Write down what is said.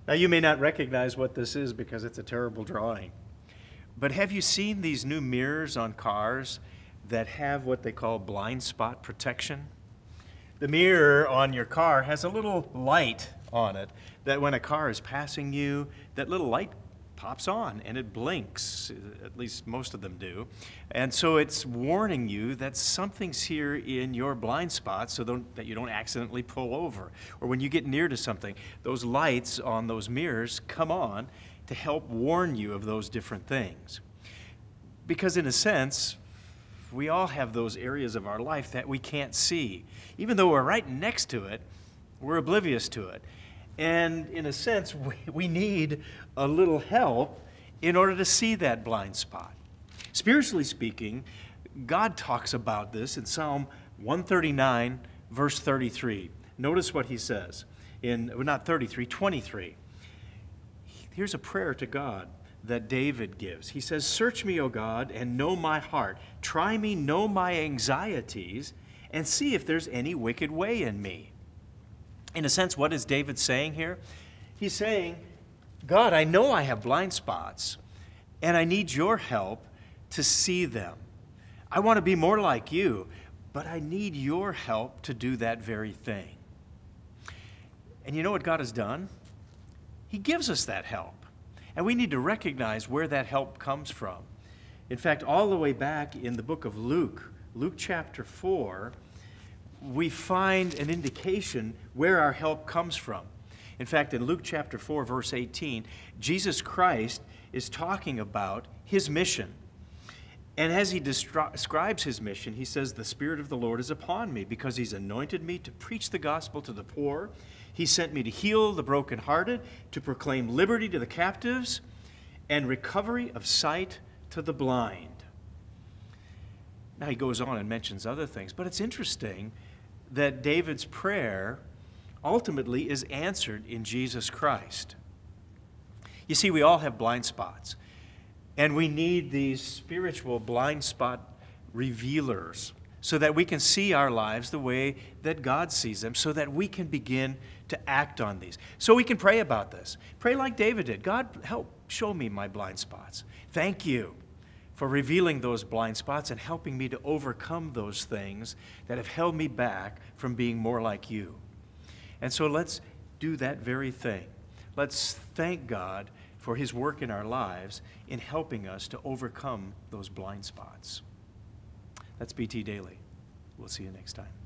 Now, you may not recognize what this is because it's a terrible drawing. But have you seen these new mirrors on cars that have what they call blind spot protection? The mirror on your car has a little light on it that when a car is passing you, that little light pops on and it blinks, at least most of them do. And so it's warning you that something's here in your blind spot so that you don't accidentally pull over. Or when you get near to something, those lights on those mirrors come on to help warn you of those different things. Because in a sense, we all have those areas of our life that we can't see. Even though we're right next to it, we're oblivious to it. And in a sense, we need a little help in order to see that blind spot. Spiritually speaking, God talks about this in Psalm 139, verse 33. Notice what he says in, well, not 33, 23. Here's a prayer to God that David gives. He says, "Search me, O God, and know my heart. Try me, know my anxieties, and see if there's any wicked way in me." In a sense, what is David saying here? He's saying, God, I know I have blind spots, and I need your help to see them. I want to be more like you, but I need your help to do that very thing. And you know what God has done? He gives us that help. And we need to recognize where that help comes from. In fact, all the way back in the book of Luke, Luke chapter 4, we find an indication where our help comes from. In fact, in Luke chapter 4, verse 18, Jesus Christ is talking about his mission. And as he describes his mission, he says, "The Spirit of the Lord is upon me because he's anointed me to preach the gospel to the poor. He sent me to heal the brokenhearted, to proclaim liberty to the captives, and recovery of sight to the blind." Now he goes on and mentions other things, but it's interesting that David's prayer ultimately is answered in Jesus Christ. You see, we all have blind spots, and we need these spiritual blind spot revealers so that we can see our lives the way that God sees them, so that we can begin to act on these. So we can pray about this. Pray like David did. God, help show me my blind spots. Thank you for revealing those blind spots and helping me to overcome those things that have held me back from being more like you. And so let's do that very thing. Let's thank God for his work in our lives in helping us to overcome those blind spots. That's BT Daily. We'll see you next time.